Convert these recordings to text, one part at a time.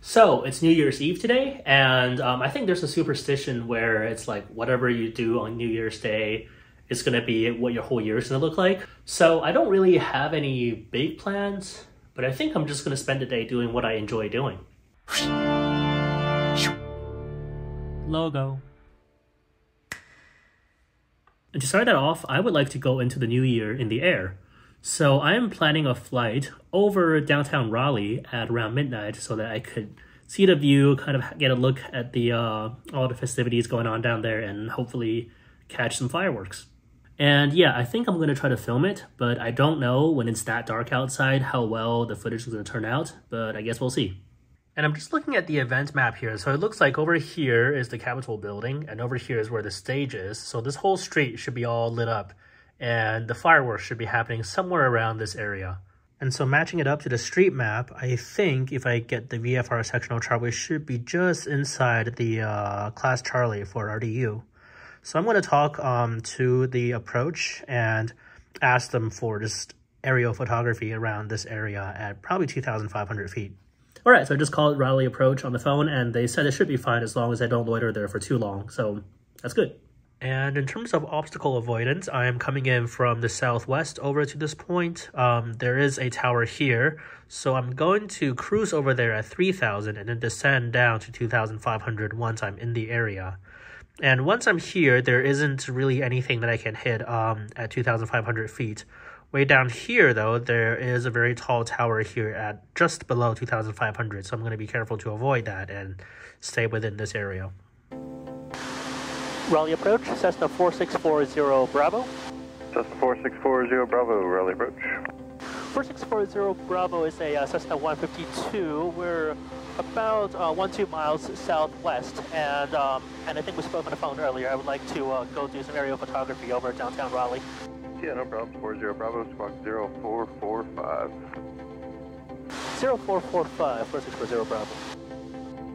So it's New Year's Eve today, and I think there's a superstition where it's like whatever you do on New Year's Day is going to be what your whole year is going to look like. So I don't really have any big plans, but I think I'm just going to spend the day doing what I enjoy doing. Logo. And to start that off, I would like to go into the new year in the air. So I am planning a flight over downtown Raleigh at around midnight so that I could see the view, kind of get a look at the all the festivities going on down there and hopefully catch some fireworks. And yeah, I think I'm going to try to film it, but I don't know when it's that dark outside how well the footage is going to turn out, but I guess we'll see. And I'm just looking at the event map here, so it looks like over here is the Capitol building, and over here is where the stage is, so this whole street should be all lit up. And the fireworks should be happening somewhere around this area. And so matching it up to the street map, I think if I get the VFR sectional chart, we should be just inside the Class Charlie for RDU. So I'm going to talk to the approach and ask them for just aerial photography around this area at probably 2,500 feet. All right, so I just called Raleigh Approach on the phone, and they said it should be fine as long as I don't loiter there for too long. So that's good. And in terms of obstacle avoidance, I am coming in from the southwest over to this point. There is a tower here, so I'm going to cruise over there at 3,000 and then descend down to 2,500 once I'm in the area. And once I'm here, there isn't really anything that I can hit at 2,500 feet. Way down here, though, there is a very tall tower here at just below 2,500, so I'm going to be careful to avoid that and stay within this area. Raleigh Approach, Cessna 4640 Bravo. Cessna 4640 Bravo, Raleigh Approach. 4640 Bravo is a Cessna 152. We're about 12 miles southwest, and I think we spoke on the phone earlier. I would like to go do some aerial photography over downtown Raleigh. Yeah, no problem. 40 Bravo, squawk 0445. 0445, 4640 Bravo.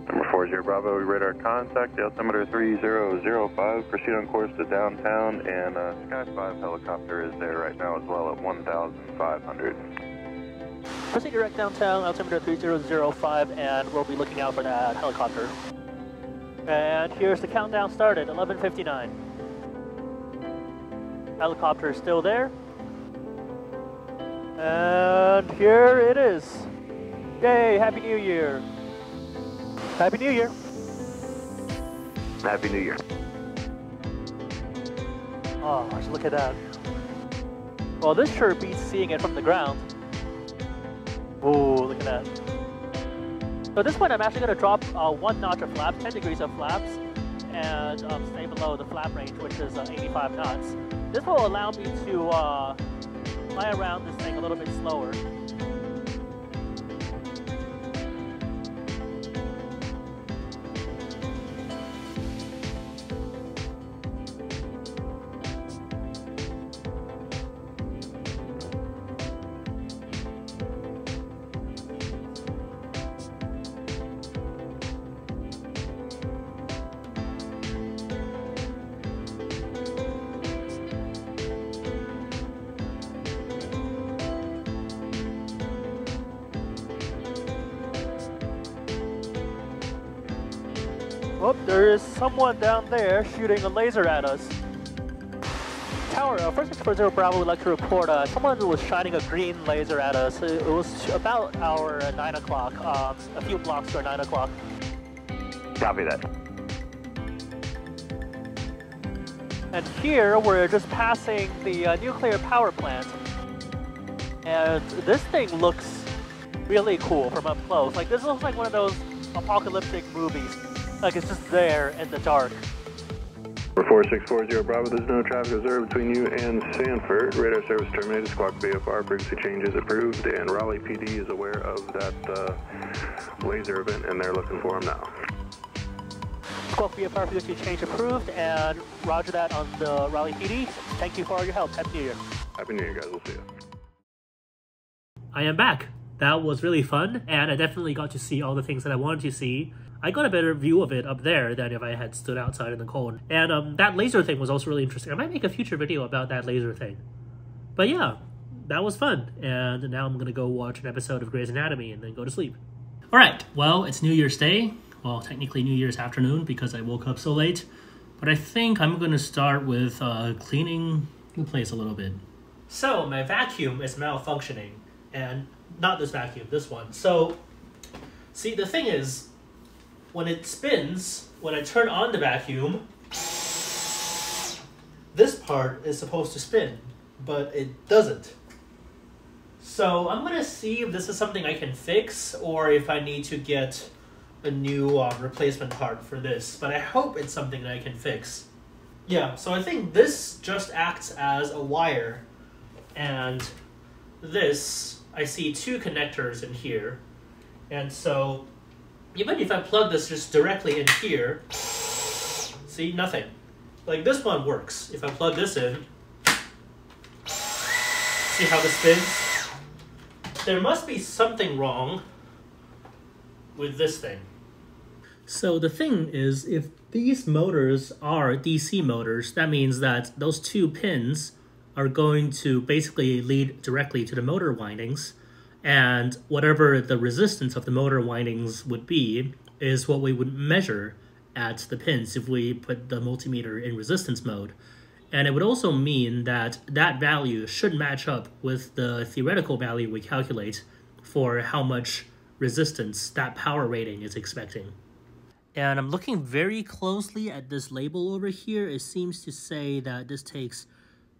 Number 40 Bravo, radar contact, altimeter 3005, proceed on course to downtown, and Sky 5 helicopter is there right now as well at 1,500. Proceed direct downtown, altimeter 3005, and we'll be looking out for that helicopter. And here's the countdown started, 11:59. Helicopter is still there. And here it is. Yay, Happy New Year. Happy New Year. Happy New Year. Oh, just look at that. Well, this sure beats seeing it from the ground. Oh, look at that. So at this point, I'm actually going to drop one notch of flaps, 10 degrees of flaps, and stay below the flap range, which is 85 knots. This will allow me to fly around this thing a little bit slower. Oh, there is someone down there shooting a laser at us. Tower, 4640 Bravo would like to report someone was shining a green laser at us. It was about our 9 o'clock, a few blocks to our 9 o'clock. Copy that. And here we're just passing the nuclear power plant. And this thing looks really cool from up close. Like, this looks like one of those apocalyptic movies. Like, it's just there in the dark. For 4640 Bravo, there's no traffic observed between you and Sanford. Radar service terminated, squawk VFR, frequency changes approved, and Raleigh PD is aware of that laser event, and they're looking for him now. Squawk VFR, frequency change approved, and roger that on the Raleigh PD. Thank you for all your help. Happy New Year. Happy New Year, guys. We'll see you. I am back. That was really fun, and I definitely got to see all the things that I wanted to see. I got a better view of it up there than if I had stood outside in the cold. And that laser thing was also really interesting. I might make a future video about that laser thing. But yeah, that was fun. And now I'm going to go watch an episode of Grey's Anatomy and then go to sleep. Alright, well, it's New Year's Day. Well, technically New Year's afternoon because I woke up so late. But I think I'm going to start with cleaning the place a little bit. So, my vacuum is malfunctioning. And not this vacuum, this one. So, see, the thing is, when it spins, when I turn on the vacuum, this part is supposed to spin, but it doesn't. So I'm going to see if this is something I can fix or if I need to get a new replacement part for this. But I hope it's something that I can fix. Yeah, so I think this just acts as a wire. And this, I see two connectors in here. And so even if I plug this just directly in here, see, nothing. Like this one works. If I plug this in, see how this spins? There must be something wrong with this thing. So the thing is, if these motors are DC motors, that means that those two pins are going to basically lead directly to the motor windings, and whatever the resistance of the motor windings would be is what we would measure at the pins if we put the multimeter in resistance mode. And it would also mean that that value should match up with the theoretical value we calculate for how much resistance that power rating is expecting. And I'm looking very closely at this label over here. It seems to say that this takes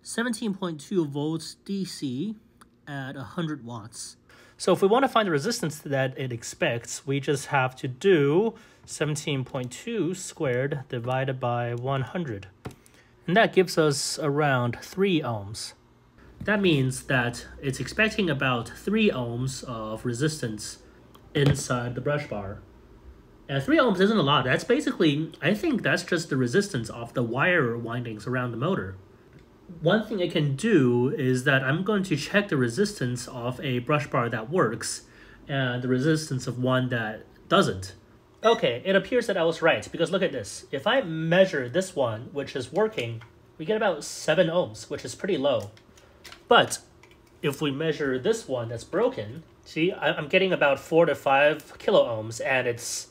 17.2 volts DC at 100 watts. So if we want to find the resistance that it expects, we just have to do 17.2 squared divided by 100. And that gives us around 3 ohms. That means that it's expecting about 3 ohms of resistance inside the brush bar. And 3 ohms isn't a lot. That's basically, I think that's just the resistance of the wire windings around the motor. One thing I can do is that I'm going to check the resistance of a brush bar that works and the resistance of one that doesn't. Okay, it appears that I was right, because look at this. If I measure this one, which is working, we get about 7 ohms, which is pretty low. But if we measure this one that's broken, see, I'm getting about 4 to 5 kilo ohms, and it's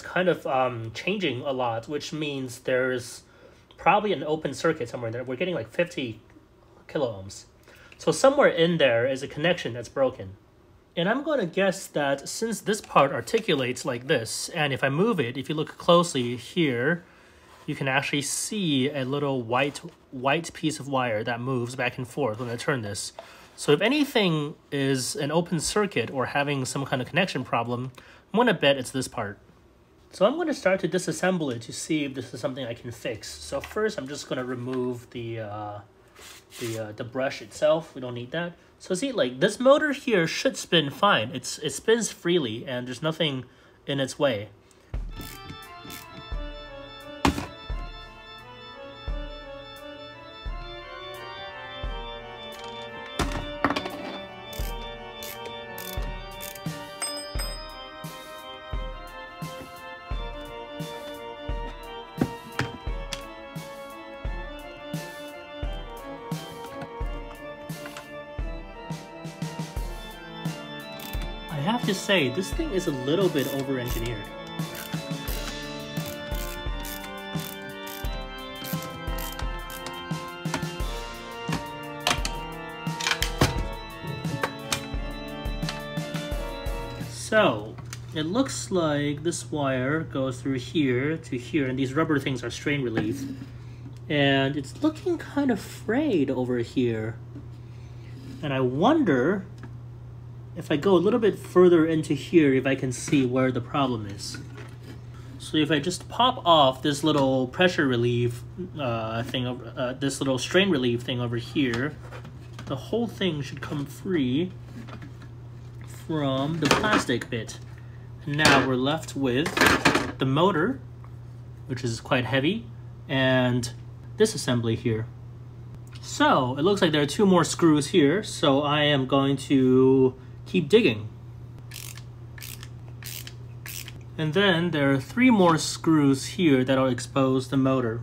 kind of changing a lot, which means there's probably an open circuit somewhere in there. We're getting like 50 kilo ohms. So somewhere in there is a connection that's broken. And I'm going to guess that since this part articulates like this, and if I move it, if you look closely here, you can actually see a little white piece of wire that moves back and forth when I turn this. So if anything is an open circuit or having some kind of connection problem, I'm going to bet it's this part. So I'm going to start to disassemble it to see if this is something I can fix. So first I'm just going to remove the brush itself. We don't need that. So see, like, this motor here should spin fine. It spins freely and there's nothing in its way. I have to say, this thing is a little bit over-engineered. So, it looks like this wire goes through here to here, and these rubber things are strain relief. And it's looking kind of frayed over here. And I wonder if I go a little bit further into here, if I can see where the problem is. So if I just pop off this little pressure relief thing, this little strain relief thing over here, the whole thing should come free from the plastic bit. And now we're left with the motor, which is quite heavy, and this assembly here. So it looks like there are 2 more screws here, so I am going to keep digging. And then there are 3 more screws here that'll expose the motor.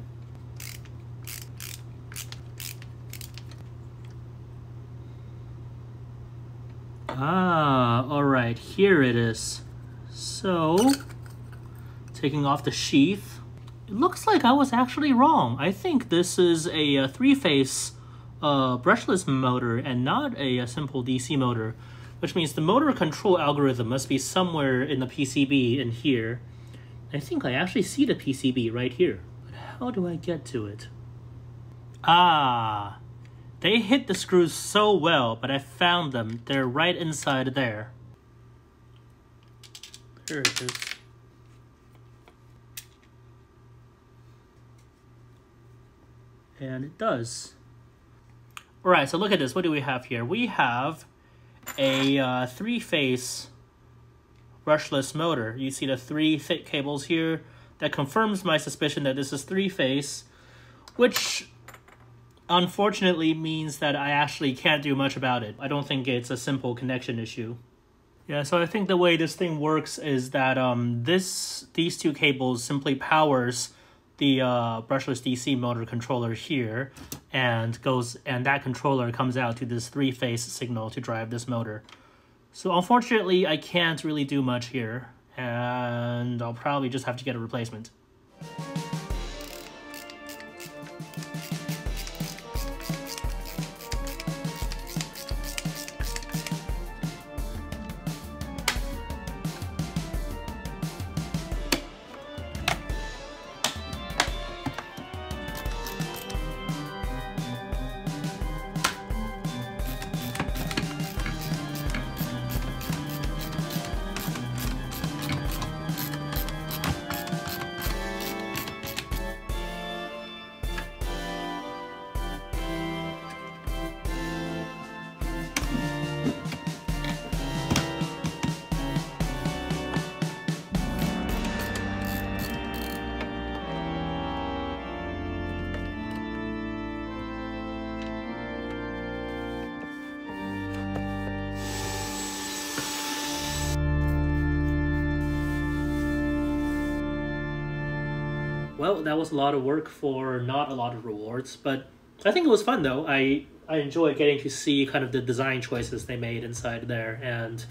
Ah, alright, here it is. So, taking off the sheath, it looks like I was actually wrong. I think this is a three-phase brushless motor and not a simple DC motor, which means the motor control algorithm must be somewhere in the PCB in here. I think I actually see the PCB right here, but how do I get to it? Ah, they hit the screws so well, but I found them. They're right inside there. There it is. And it does. All right, so look at this. What do we have here? We have a three-phase brushless motor. You see the three thick cables here. That confirms my suspicion that this is three-phase, which unfortunately means that I actually can't do much about it. I don't think it's a simple connection issue. Yeah, so I think the way this thing works is that these two cables simply powers the brushless DC motor controller here, and that controller comes out to this three-phase signal to drive this motor. So unfortunately, I can't really do much here, and I'll probably just have to get a replacement. Well, that was a lot of work for not a lot of rewards, but I think it was fun though. I enjoyed getting to see kind of the design choices they made inside there and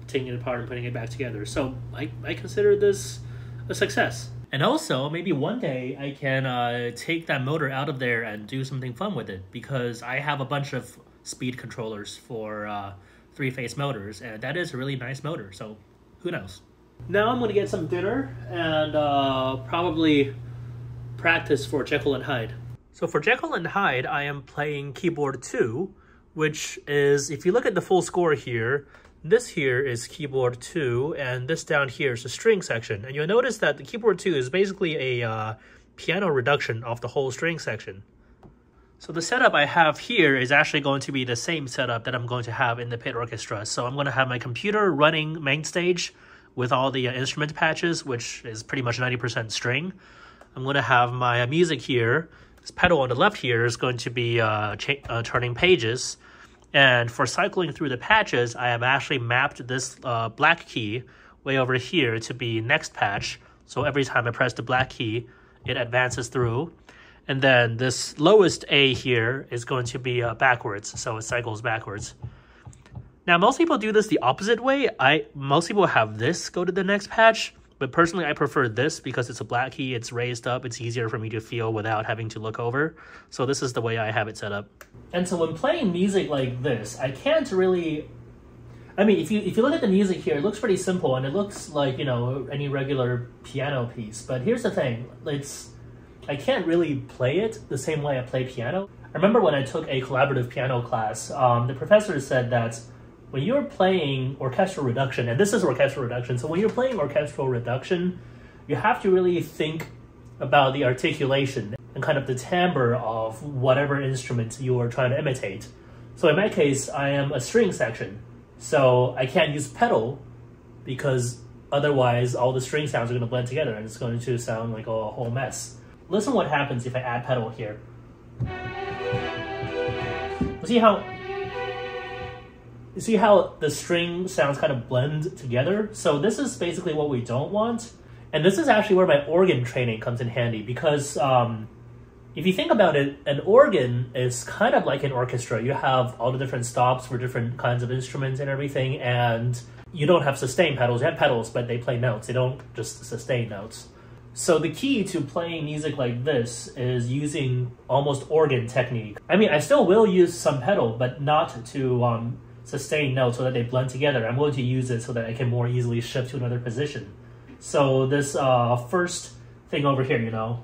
taking it apart and putting it back together. So I consider this a success. And also, maybe one day I can take that motor out of there and do something fun with it, because I have a bunch of speed controllers for three-phase motors, and that is a really nice motor, so who knows. Now I'm going to get some dinner and probably practice for Jekyll and Hyde. So for Jekyll and Hyde, I am playing keyboard 2, which is, if you look at the full score here, this here is keyboard 2, and this down here is the string section. And you'll notice that the keyboard 2 is basically a piano reduction of the whole string section. So the setup I have here is actually going to be the same setup that I'm going to have in the pit orchestra. So I'm going to have my computer running main stage with all the instrument patches, which is pretty much 90% string. I'm going to have my music here. This pedal on the left here is going to be turning pages. And for cycling through the patches, I have actually mapped this black key way over here to be next patch. So every time I press the black key, it advances through. And then this lowest A here is going to be backwards, so it cycles backwards. Now, most people do this the opposite way. Most people have this go to the next patch, but personally I prefer this because it's a black key, it's raised up, it's easier for me to feel without having to look over. So this is the way I have it set up. And so when playing music like this, I can't really... I mean, if you look at the music here, it looks pretty simple and it looks like, you know, any regular piano piece. But here's the thing, I can't really play it the same way I play piano. I remember when I took a collaborative piano class, the professor said that when you're playing orchestral reduction, and this is orchestral reduction, so when you're playing orchestral reduction, you have to really think about the articulation and kind of the timbre of whatever instrument you are trying to imitate. So in my case, I am a string section, so I can't use pedal because otherwise all the string sounds are going to blend together and it's going to sound like a whole mess. Listen what happens if I add pedal here. You see how the string sounds kind of blend together? So this is basically what we don't want. And this is actually where my organ training comes in handy, because if you think about it, an organ is kind of like an orchestra. You have all the different stops for different kinds of instruments and everything, and you don't have sustain pedals. You have pedals, but they play notes. They don't just sustain notes. So the key to playing music like this is using almost organ technique. I mean, I still will use some pedal, but not to sustain notes so that they blend together. I'm going to use it so that I can more easily shift to another position. So this first thing over here, you know.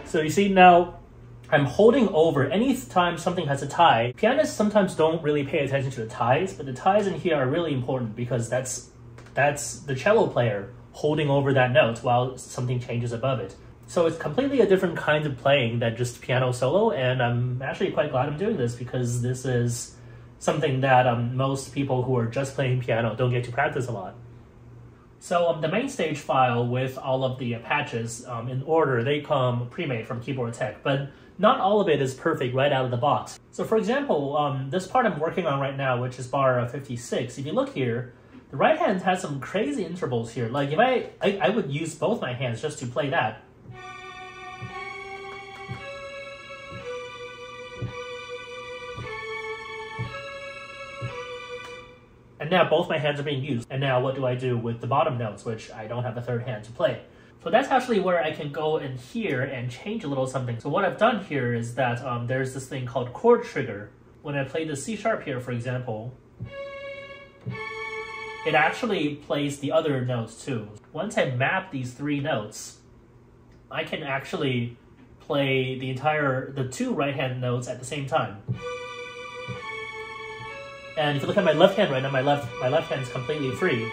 So you see now, I'm holding over anytime something has a tie. Pianists sometimes don't really pay attention to the ties, but the ties in here are really important because that's the cello player holding over that note while something changes above it. So it's completely a different kind of playing than just piano solo, and I'm actually quite glad I'm doing this because this is something that most people who are just playing piano don't get to practice a lot. So the main stage file with all of the patches in order, they come pre-made from Keyboard Tech, but not all of it is perfect right out of the box. So for example, this part I'm working on right now, which is bar 56, if you look here, the right hand has some crazy intervals here. Like if I would use both my hands just to play that. And now both my hands are being used. And now what do I do with the bottom notes, which I don't have a third hand to play? So that's actually where I can go in here and change a little something. So what I've done here is that there's this thing called chord trigger. When I play the C sharp here, for example, it actually plays the other notes too. Once I map these three notes, I can actually play the two right hand notes at the same time. And if you look at my left hand right now, my left hand is completely free.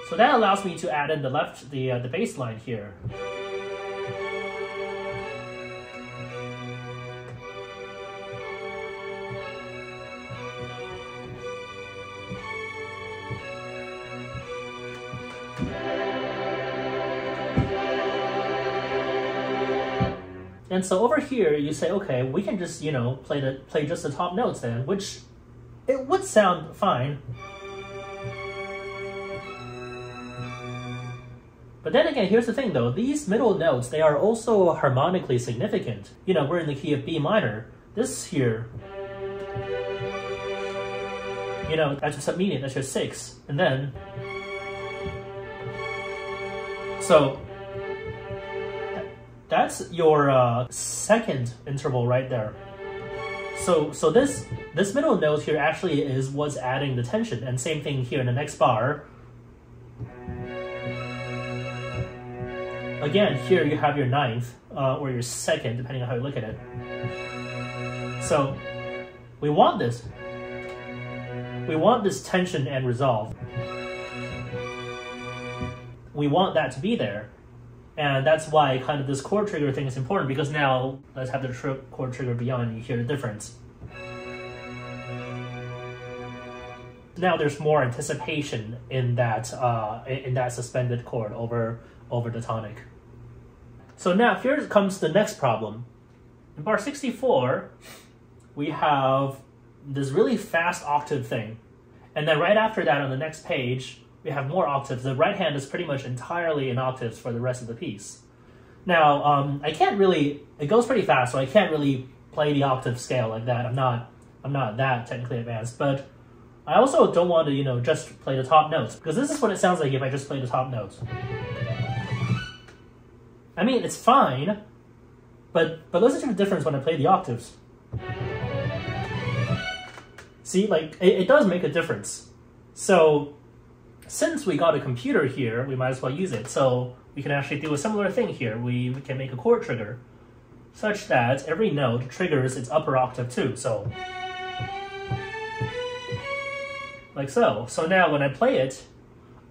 So that allows me to add in the bass line here. And so over here, you say, okay, we can just, you know, play just the top notes then, which it would sound fine. But then again, here's the thing though, these middle notes, they are also harmonically significant. You know, we're in the key of B minor. This here, you know, that's your submediate, that's your 6. And then, so, that's your second interval right there. So this middle note here actually is what's adding the tension, and same thing here in the next bar. Again, here you have your 9th, or your 2nd, depending on how you look at it. So we want this. We want this tension and resolve. We want that to be there. And that's why kind of this chord trigger thing is important, because now let's have the chord trigger beyond and you hear the difference. Now there's more anticipation in that suspended chord over the tonic. So now here comes the next problem. In bar 64, we have this really fast octave thing. And then right after that on the next page, we have more octaves. The right hand is pretty much entirely in octaves for the rest of the piece. Now, I can't really, it goes pretty fast, so I can't really play the octave scale like that. I'm not that technically advanced, but I also don't want to, you know, just play the top notes, because this is what it sounds like if I just play the top notes. I mean, it's fine, but listen to the difference when I play the octaves. See, like, it does make a difference. So, since we got a computer here, we might as well use it. So we can actually do a similar thing here. We can make a chord trigger such that every note triggers its upper octave too. So, like so. So now when I play it,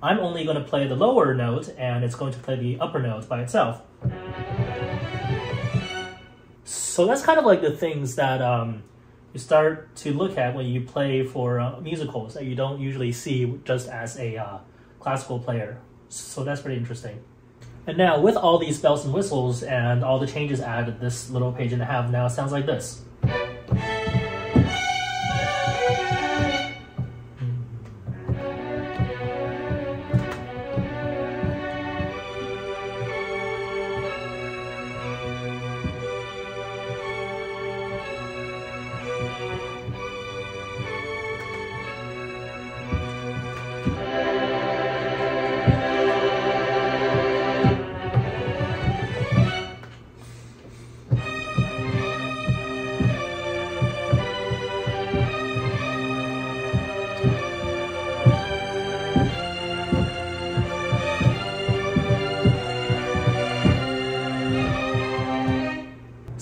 I'm only going to play the lower note and it's going to play the upper note by itself. So that's kind of like the things that you start to look at when you play for musicals that you don't usually see just as a classical player. So that's pretty interesting. And now with all these bells and whistles and all the changes added, this little page and a half now sounds like this.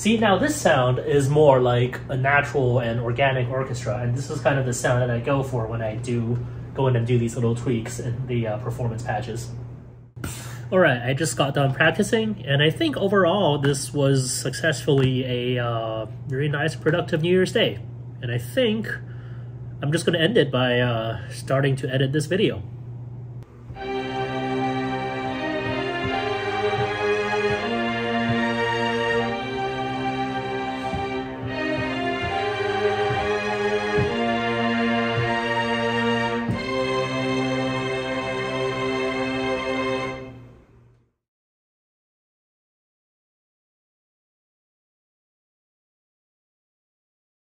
See, now this sound is more like a natural and organic orchestra, and this is kind of the sound that I go for when I do go in and do these little tweaks in the performance patches. Alright, I just got done practicing, and I think overall this was successfully a very nice, productive New Year's Day. And I think I'm just going to end it by starting to edit this video.